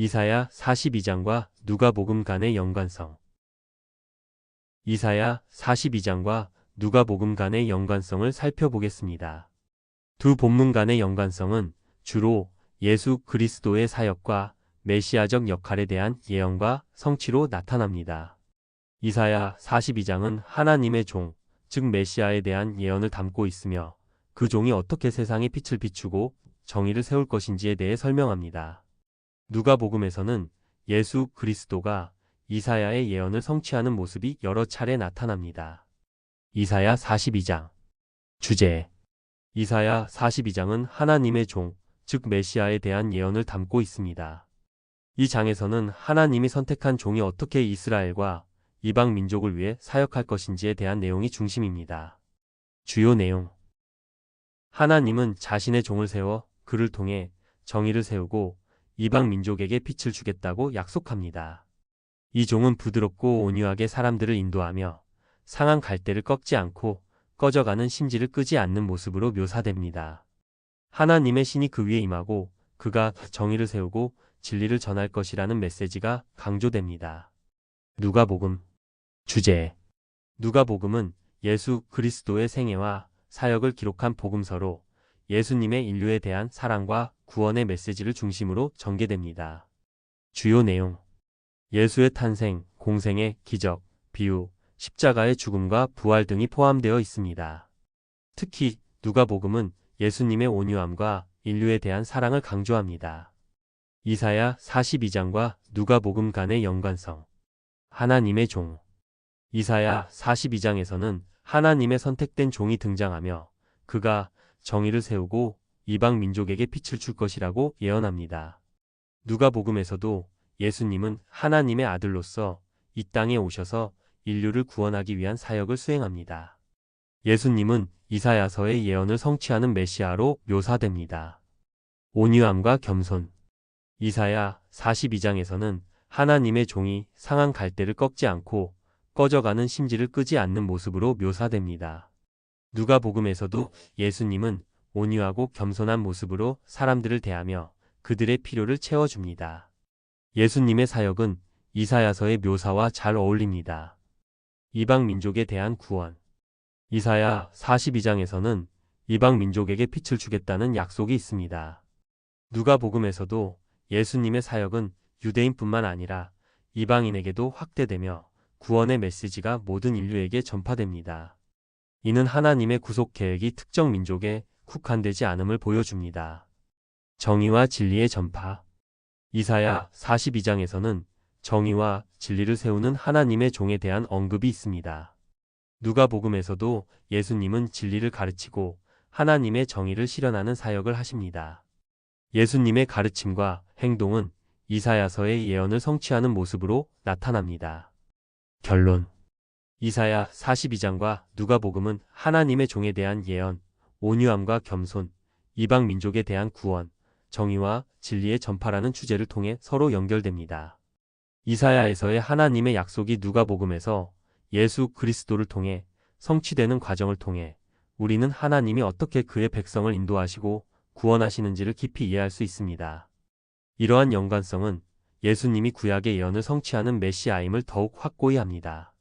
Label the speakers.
Speaker 1: 이사야 42장과 누가복음 간의 연관성. 이사야 42장과 누가복음 간의 연관성을 살펴보겠습니다. 두 본문 간의 연관성은 주로 예수 그리스도의 사역과 메시아적 역할에 대한 예언과 성취로 나타납니다. 이사야 42장은 하나님의 종, 즉 메시아에 대한 예언을 담고 있으며 그 종이 어떻게 세상에 빛을 비추고 정의를 세울 것인지에 대해 설명합니다. 누가복음에서는 예수 그리스도가 이사야의 예언을 성취하는 모습이 여러 차례 나타납니다. 이사야 42장 주제. 이사야 42장은 하나님의 종, 즉 메시아에 대한 예언을 담고 있습니다. 이 장에서는 하나님이 선택한 종이 어떻게 이스라엘과 이방 민족을 위해 사역할 것인지에 대한 내용이 중심입니다. 주요 내용. 하나님은 자신의 종을 세워 그를 통해 정의를 세우고 이방 민족에게 빛을 주겠다고 약속합니다. 이 종은 부드럽고 온유하게 사람들을 인도하며 상한 갈대를 꺾지 않고 꺼져가는 심지를 끄지 않는 모습으로 묘사됩니다. 하나님의 신이 그 위에 임하고 그가 정의를 세우고 진리를 전할 것이라는 메시지가 강조됩니다. 누가복음 주제. 누가복음은 예수 그리스도의 생애와 사역을 기록한 복음서로 예수님의 인류에 대한 사랑과 구원의 메시지를 중심으로 전개됩니다. 주요 내용. 예수의 탄생, 공생의 기적, 비유, 십자가의 죽음과 부활 등이 포함되어 있습니다. 특히 누가복음은 예수님의 온유함과 인류에 대한 사랑을 강조합니다. 이사야 42장과 누가복음 간의 연관성. 하나님의 종. 이사야 42장에서는 하나님의 선택된 종이 등장하며 그가 정의를 세우고 이방 민족에게 빛을 줄 것이라고 예언합니다. 누가복음에서도 예수님은 하나님의 아들로서 이 땅에 오셔서 인류를 구원하기 위한 사역을 수행합니다. 예수님은 이사야서의 예언을 성취하는 메시아로 묘사됩니다. 온유함과 겸손. 이사야 42장에서는 하나님의 종이 상한 갈대를 꺾지 않고 꺼져가는 심지를 끄지 않는 모습으로 묘사됩니다. 누가복음에서도 예수님은 온유하고 겸손한 모습으로 사람들을 대하며 그들의 필요를 채워줍니다. 예수님의 사역은 이사야서의 묘사와 잘 어울립니다. 이방 민족에 대한 구원. 이사야 42장에서는 이방 민족에게 빛을 주겠다는 약속이 있습니다. 누가복음에서도 예수님의 사역은 유대인뿐만 아니라 이방인에게도 확대되며 구원의 메시지가 모든 인류에게 전파됩니다. 이는 하나님의 구속 계획이 특정 민족에 국한되지 않음을 보여줍니다. 정의와 진리의 전파. 이사야 42장에서는 정의와 진리를 세우는 하나님의 종에 대한 언급이 있습니다. 누가복음에서도 예수님은 진리를 가르치고 하나님의 정의를 실현하는 사역을 하십니다. 예수님의 가르침과 행동은 이사야서의 예언을 성취하는 모습으로 나타납니다. 결론. 이사야 42장과 누가복음은 하나님의 종에 대한 예언, 온유함과 겸손, 이방 민족에 대한 구원, 정의와 진리의 전파라는 주제를 통해 서로 연결됩니다. 이사야에서의 하나님의 약속이 누가복음에서 예수 그리스도를 통해 성취되는 과정을 통해 우리는 하나님이 어떻게 그의 백성을 인도하시고 구원하시는지를 깊이 이해할 수 있습니다. 이러한 연관성은 예수님이 구약의 예언을 성취하는 메시아임을 더욱 확고히 합니다.